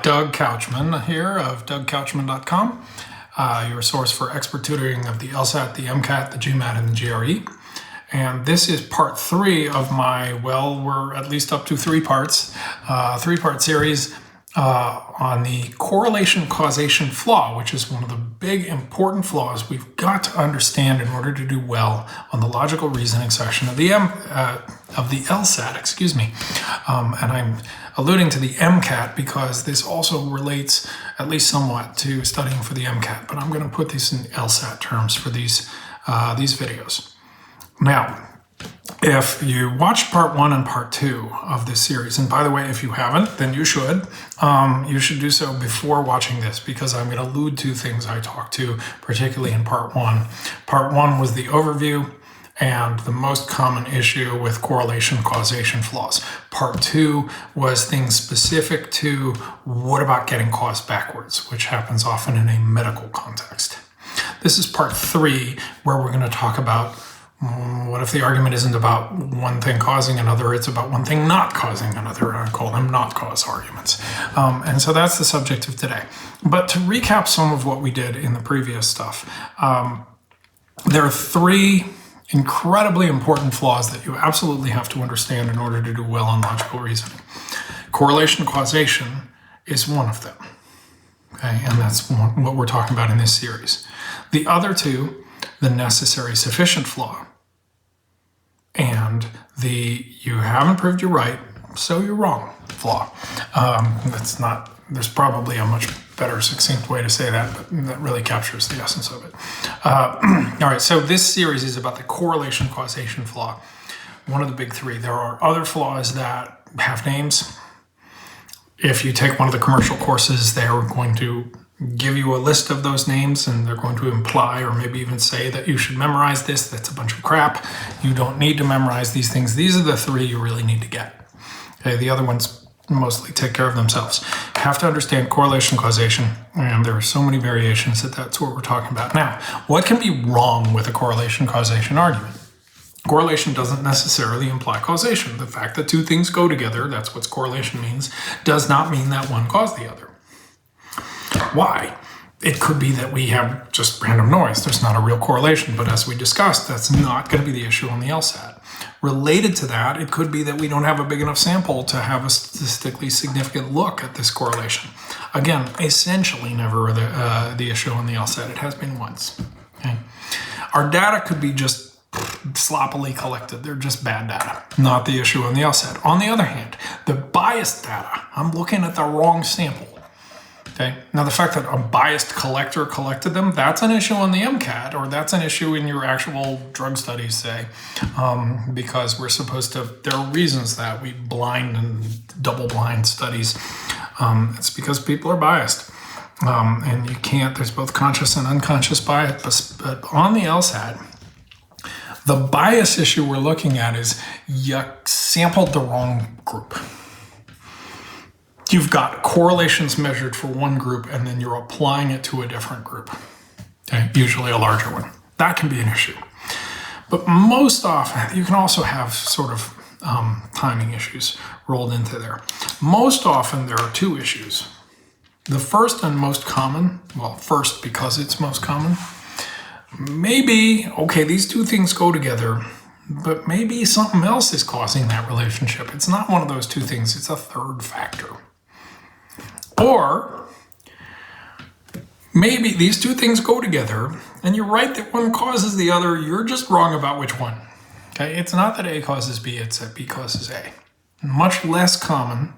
Doug Couchman here of DougCouchman.com, your source for expert tutoring of the LSAT, the MCAT, the GMAT, and the GRE. And this is part 3 of my, well, we're at least up to 3 parts, 3-part series on the correlation causation flaw, which is one of the big important flaws we've got to understand in order to do well on the logical reasoning section of the LSAT, excuse me. And I'm alluding to the MCAT because this also relates at least somewhat to studying for the MCAT, but I'm going to put these in LSAT terms for these videos. Now, if you watched part 1 and part 2 of this series, and by the way, if you haven't, then you should do so before watching this, because I'm going to allude to things I talked to, particularly in part 1. Part 1 was the overview and the most common issue with correlation causation flaws. Part 2 was things specific to what about getting cause backwards, which happens often in a medical context. This is part 3, where we're going to talk about what if the argument isn't about one thing causing another, it's about one thing not causing another. I call them not cause arguments. And so that's the subject of today. But to recap some of what we did in the previous stuff, there are 3 incredibly important flaws that you absolutely have to understand in order to do well on logical reasoning. Correlation causation is one of them. Okay, and that's what we're talking about in this series. The other 2, the necessary sufficient flaw, and the you haven't proved you're right, so you're wrong flaw. There's probably a much better succinct way to say that, but that really captures the essence of it. All right, so this series is about the correlation causation flaw, one of the big 3. There are other flaws that have names. If you take one of the commercial courses, they are going to give you a list of those names, and they're going to imply or maybe even say that you should memorize this. That's a bunch of crap. You don't need to memorize these things. These are the 3 you really need to get. Okay, the other ones mostly take care of themselves. You have to understand correlation causation, and there are so many variations that that's what we're talking about. Now, what can be wrong with a correlation causation argument? Correlation doesn't necessarily imply causation. The fact that 2 things go together, that's what correlation means, does not mean that one caused the other. Why? It could be that we have just random noise. There's not a real correlation, but as we discussed, that's not going to be the issue on the LSAT. Related to that, it could be that we don't have a big enough sample to have a statistically significant look at this correlation. Again, essentially never the issue on the LSAT. It has been once. Okay? Our data could be just sloppily collected. They're just bad data, not the issue on the LSAT. On the other hand, the biased data, I'm looking at the wrong sample. Okay. Now, the fact that a biased collector collected them, that's an issue on the MCAT, or that's an issue in your actual drug studies, say, because we're supposed to, there are reasons that we blind and double-blind studies. It's because people are biased. And you can't, there's both conscious and unconscious bias. But on the LSAT, the bias issue we're looking at is you sampled the wrong group. You've got correlations measured for one group, and then you're applying it to a different group, okay? Usually a larger one. That can be an issue. But most often, you can also have sort of timing issues rolled into there. Most often, there are 2 issues. The first and most common, well, first because it's most common, maybe, okay, these 2 things go together, but maybe something else is causing that relationship. It's not one of those 2 things, it's a third factor. Or maybe these 2 things go together, and you're right that one causes the other, you're just wrong about which one. Okay, it's not that A causes B, it's that B causes A. Much less common.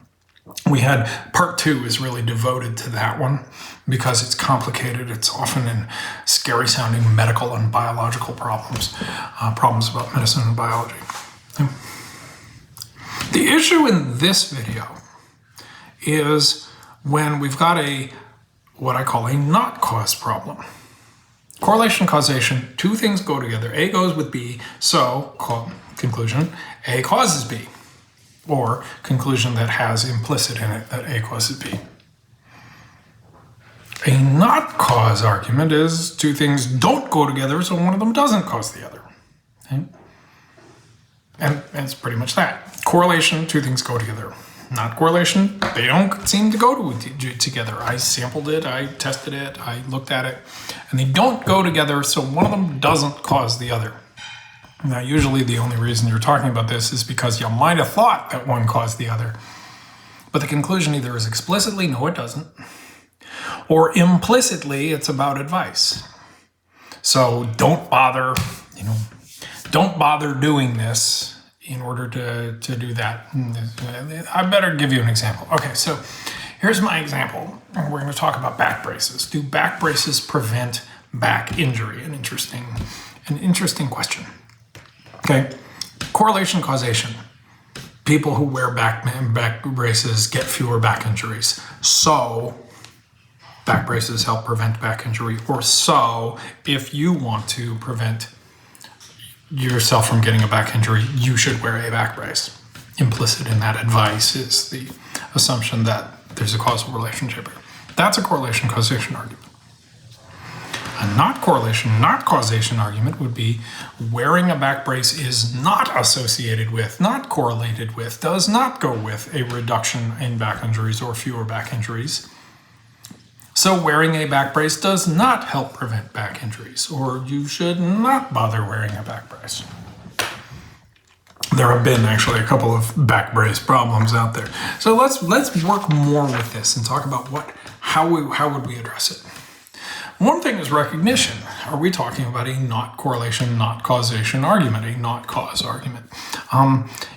We had part 2 is really devoted to that one because it's complicated. It's often in scary sounding medical and biological problems, problems about medicine and biology. The issue in this video is when we've got what I call a not cause problem. Correlation causation, 2 things go together. A goes with B, so conclusion, A causes B. Or conclusion that has implicit in it that A causes B. A not cause argument is 2 things don't go together, so one of them doesn't cause the other. Okay? And it's pretty much that. Correlation, 2 things go together. not correlation, they don't seem to go together. I sampled it, I tested it, I looked at it, and they don't go together, so one of them doesn't cause the other. Now, usually the only reason you're talking about this is because you might have thought that one caused the other. But the conclusion either is explicitly, no, it doesn't, or implicitly, it's about advice. So don't bother, don't bother doing this in order to do that. I better give you an example. Okay, so here's my example. We're going to talk about back braces. Do back braces prevent back injury? An interesting question. Okay, correlation, causation. People who wear back braces get fewer back injuries. So back braces help prevent back injury. Or so, if you want to prevent yourself from getting a back injury, you should wear a back brace. Implicit in that advice is the assumption that there's a causal relationship here. That's a correlation causation argument. A not correlation, not causation argument would be wearing a back brace is not associated with, not correlated with, does not go with a reduction in back injuries or fewer back injuries. So wearing a back brace does not help prevent back injuries, or you should not bother wearing a back brace. There have been actually a couple of back brace problems out there. So let's work more with this and talk about how would we address it. One thing is recognition. Are we talking about a not correlation, not causation argument, a not cause argument?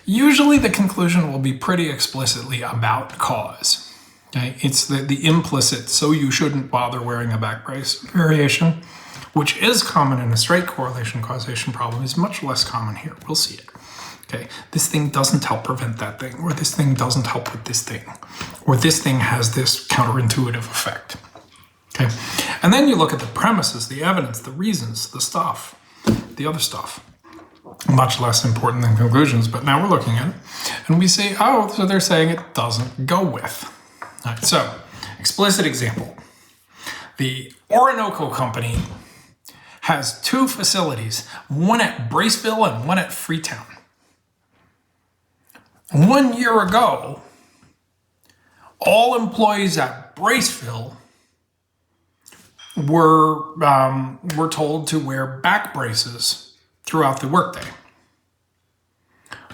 Usually the conclusion will be pretty explicitly about cause. Okay? It's the implicit, so you shouldn't bother wearing a back brace variation, which is common in a straight correlation causation problem, is much less common here. We'll see it. Okay, this thing doesn't help prevent that thing, or this thing doesn't help with this thing, or this thing has this counterintuitive effect. Okay, and then you look at the premises, the evidence, the reasons, the stuff, the other stuff. Much less important than conclusions, but now we're looking at it, and we say, oh, so they're saying it doesn't go with. All right, so, explicit example. The Orinoco Company has two facilities, one at Braceville and one at Freetown. 1 year ago, all employees at Braceville were told to wear back braces throughout the workday.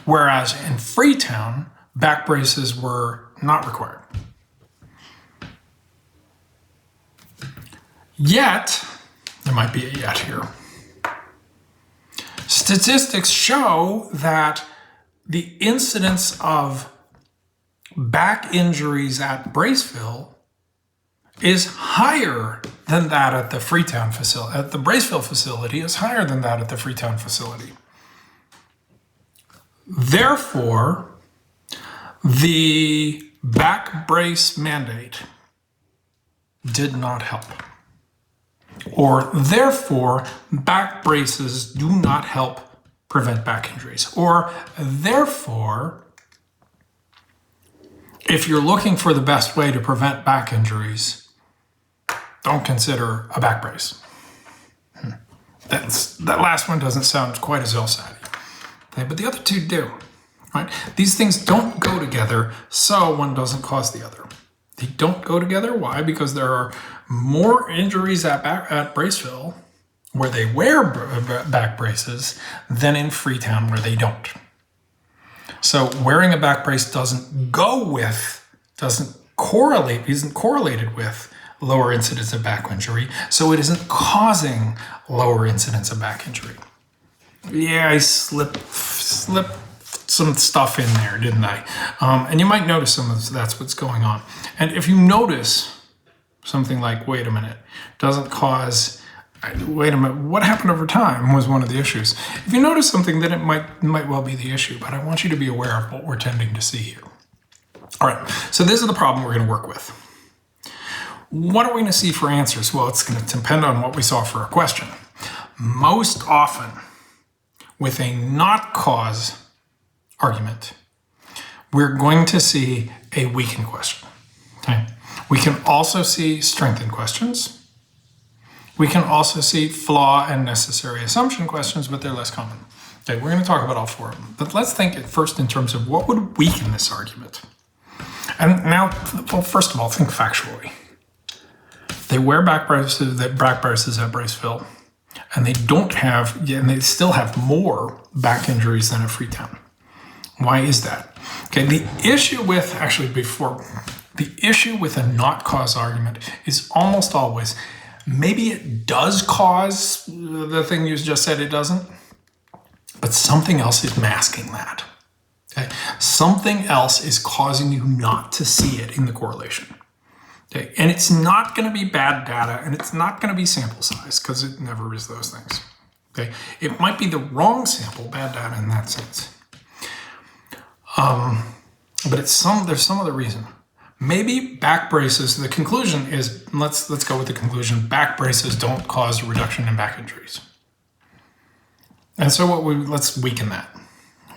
Whereas in Freetown, back braces were not required. Yet, there might be a yet here, statistics show that the incidence of back injuries at Braceville is higher than that at the Freetown facility. At the Braceville facility is higher than that at the Freetown facility. Therefore, the back brace mandate did not help. Or therefore, back braces do not help prevent back injuries. Or therefore, if you're looking for the best way to prevent back injuries, don't consider a back brace. That last one doesn't sound quite as ill-satisfied. Okay, but the other two do. Right? These things don't go together, so one doesn't cause the other. They don't go together. Why? Because there are more injuries at Braceville where they wear back braces than in Freetown where they don't. So wearing a back brace isn't correlated with lower incidence of back injury, so it isn't causing lower incidence of back injury. Yeah, I slipped some stuff in there, didn't I? And you might notice that's what's going on. And if you notice something like, wait a minute, what happened over time was one of the issues. If you notice something, then it might well be the issue, but I want you to be aware of what we're tending to see here. All right, so this is the problem we're going to work with. What are we going to see for answers? Well, it's going to depend on what we saw for a question. Most often, with a not cause argument, we're going to see a weakened question. Okay? We can also see strengthened questions. We can also see flaw and necessary assumption questions, but they're less common. Okay, we're going to talk about all four of them. But let's think at first in terms of what would weaken this argument. And now, well, first of all, think factually. They wear back braces at Braceville, and they still have more back injuries than at Freetown. Why is that? Okay, the issue with a not cause argument is almost always, maybe it does cause the thing you just said it doesn't, but something else is masking that. Okay? Something else is causing you not to see it in the correlation. Okay? And it's not going to be bad data, and it's not going to be sample size, because it never is those things. Okay? It might be the wrong sample, bad data in that sense. But there's some other reason. Maybe back braces, the conclusion is, let's go with the conclusion, back braces don't cause a reduction in back injuries. And so let's weaken that.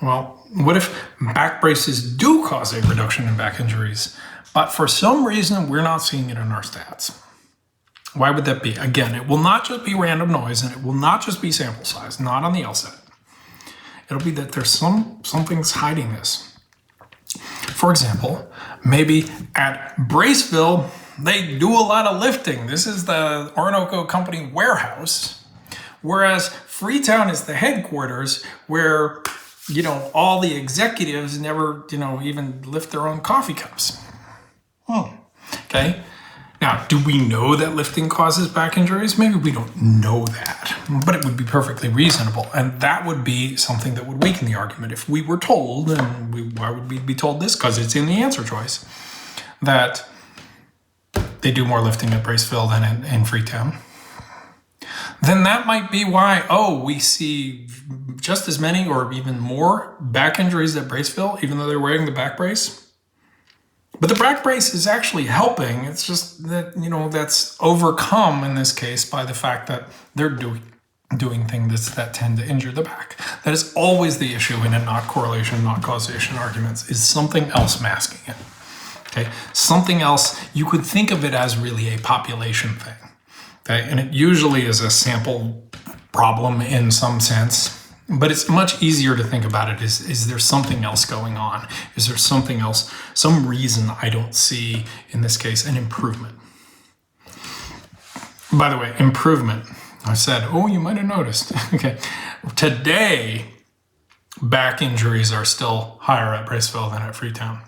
Well, what if back braces do cause a reduction in back injuries, but for some reason we're not seeing it in our stats? Why would that be? Again, it will not just be random noise, and it will not just be sample size, not on the LSAT. It'll be that there's something's hiding this. For example, maybe at Braceville, they do a lot of lifting. This is the Orinoco Company warehouse, whereas Freetown is the headquarters where, all the executives never, even lift their own coffee cups. Okay. Now, do we know that lifting causes back injuries? Maybe we don't know that, but it would be perfectly reasonable. And that would be something that would weaken the argument. If we were told, and why would we be told this? Because it's in the answer choice, that they do more lifting at Braceville than in Freetown. Then that might be why, we see just as many or even more back injuries at Braceville, even though they're wearing the back brace. But the back brace is actually helping. It's just that, that's overcome in this case by the fact that they're doing things that tend to injure the back. That is always the issue in a not correlation, not causation arguments, is something else masking it. Okay, something else, you could think of it as really a population thing. Okay, and it usually is a sample problem in some sense. But it's much easier to think about it is there something else going on? Is there something else, some reason I don't see, in this case, an improvement? By the way, improvement. I said, you might have noticed. Okay. Today, back injuries are still higher at Braceville than at Freetown.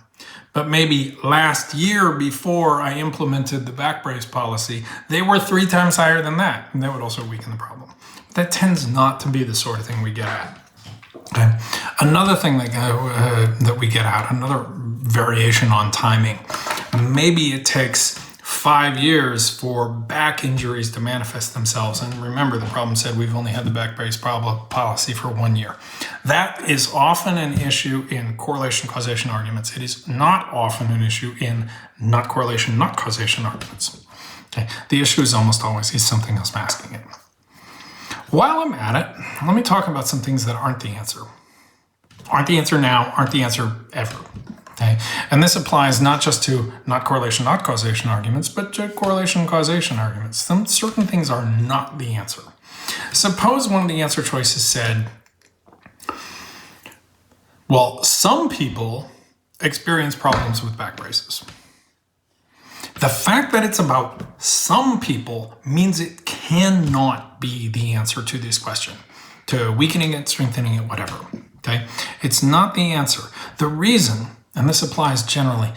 But maybe last year, before I implemented the back brace policy, they were 3 times higher than that. And that would also weaken the problem. That tends not to be the sort of thing we get at. Okay. Another thing that we get at, another variation on timing, maybe it takes 5 years for back injuries to manifest themselves. And remember, the problem said we've only had the back brace policy for 1 year. That is often an issue in correlation causation arguments. It is not often an issue in not correlation, not causation arguments. Okay. The issue is almost always something else masking it. While I'm at it, let me talk about some things that aren't the answer. Aren't the answer now, aren't the answer ever. Okay? And this applies not just to not correlation, not causation arguments, but to correlation causation arguments. Some certain things are not the answer. Suppose one of the answer choices said, some people experience problems with back braces. The fact that it's about some people means it cannot be the answer to this question, to weakening it, strengthening it, whatever. Okay? It's not the answer. The reason, and this applies generally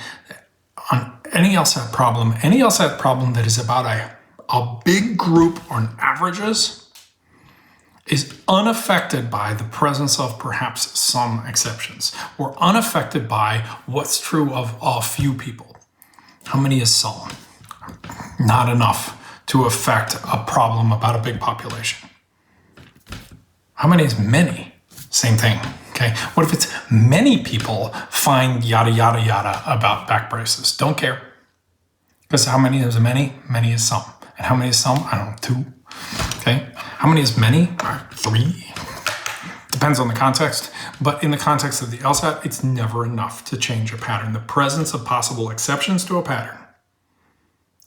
on any LSAT problem that is about a big group on averages, is unaffected by the presence of perhaps some exceptions, or unaffected by what's true of a few people. How many is some? Not enough to affect a problem about a big population. How many is many? Same thing. Okay. What if it's many people find yada, yada, yada about back braces? Don't care. Because how many is many? Many is some. And how many is some? I don't know, 2. Okay. How many is many? 3. Depends on the context. But in the context of the LSAT, it's never enough to change a pattern. The presence of possible exceptions to a pattern,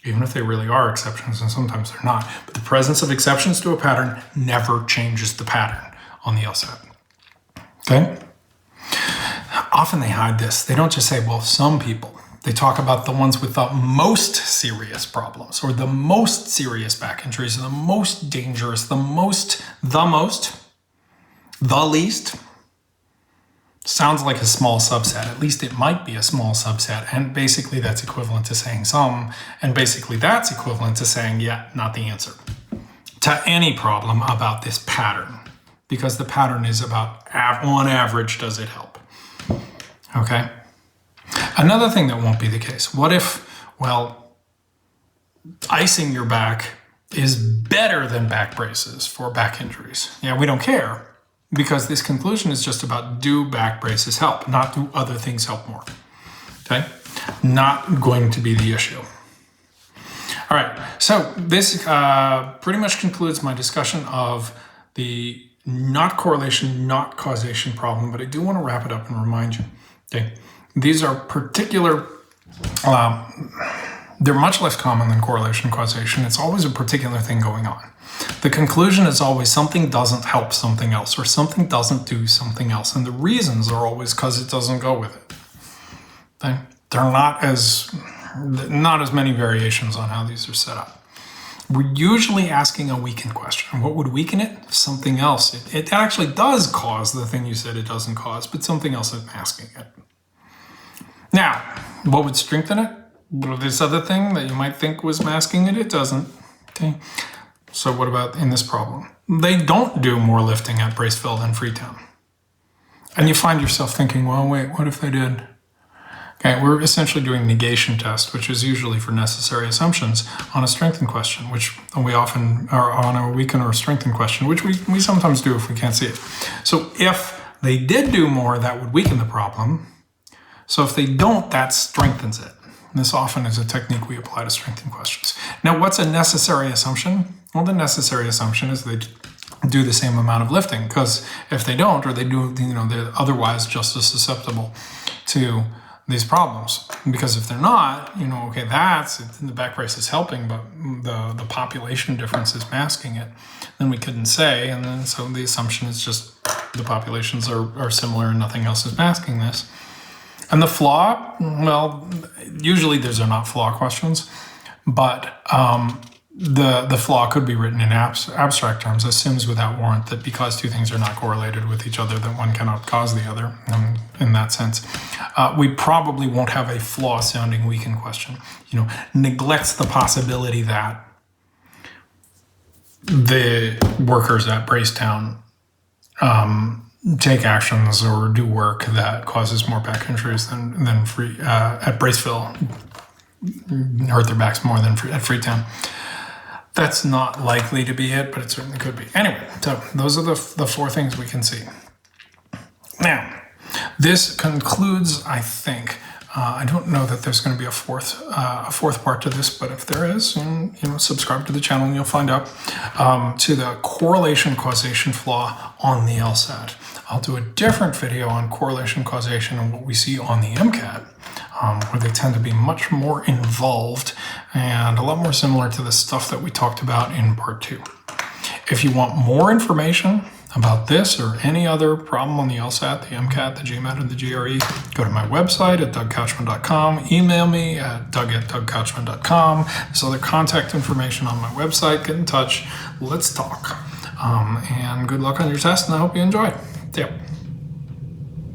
even if they really are exceptions, and sometimes they're not, but the presence of exceptions to a pattern never changes the pattern on the LSAT. Okay? Often they hide this. They don't just say, some people. They talk about the ones with the most serious problems, or the most serious back injuries, or the most dangerous, the least. Sounds like a small subset. At least it might be a small subset. And basically that's equivalent to saying some. And basically that's equivalent to saying, yeah, not the answer to any problem about this pattern. Because the pattern is about, on average, does it help? Okay. Another thing that won't be the case. What if, well, icing your back is better than back braces for back injuries? Yeah, we don't care. Because this conclusion is just about, do back braces help, not do other things help more. Okay? Not going to be the issue. All right, so this pretty much concludes my discussion of the not correlation, not causation problem, but I do want to wrap it up and remind you. Okay? These are particular, they're much less common than correlation and causation. It's always a particular thing going on. The conclusion is always something doesn't help something else, or something doesn't do something else. And the reasons are always because it doesn't go with it. Okay? There are not as many variations on how these are set up. We're usually asking a weaken question. What would weaken it? Something else. It actually does cause the thing you said it doesn't cause, but something else is masking it. Now, what would strengthen it? Well, this other thing that you might think was masking it, it doesn't. Okay. So what about in this problem? They don't do more lifting at Braceville than Freetown. And you find yourself thinking, well, wait, what if they did? Okay, we're essentially doing negation test, which is usually for necessary assumptions, on a strengthen question, which we often are on a weaken or strengthen question, which we sometimes do if we can't see it. So if they did do more, that would weaken the problem. So if they don't, that strengthens it. This often is a technique we apply to strengthen questions. Now, what's a necessary assumption? Well, the necessary assumption is they do the same amount of lifting, because if they don't, or they do, they're otherwise just as susceptible to these problems. Because if they're not, okay, the back brace is helping, but the population difference is masking it, then we couldn't say, and then so the assumption is just the populations are similar and nothing else is masking this. And the flaw, well, usually these are not flaw questions, but the flaw could be written in abstract terms, assumes without warrant that because two things are not correlated with each other, that one cannot cause the other, in that sense. We probably won't have a flaw-sounding weaken question. Neglects the possibility that the workers at Bracetown take actions or do work that causes more back injuries than at Braceville, hurt their backs more than at Freetown. That's not likely to be it, but it certainly could be. Anyway, so those are the four things we can see. Now, this concludes, I think, I don't know that there's going to be a fourth part to this, but if there is, subscribe to the channel and you'll find out, to the correlation causation flaw on the LSAT. I'll do a different video on correlation causation and what we see on the MCAT, where they tend to be much more involved and a lot more similar to the stuff that we talked about in part 2. If you want more information about this or any other problem on the LSAT, the MCAT, the GMAT, or the GRE, go to my website at dougcouchman.com, email me at doug@dougcouchman.com. There's other contact information on my website. Get in touch. Let's talk. And good luck on your test, and I hope you enjoy. See ya.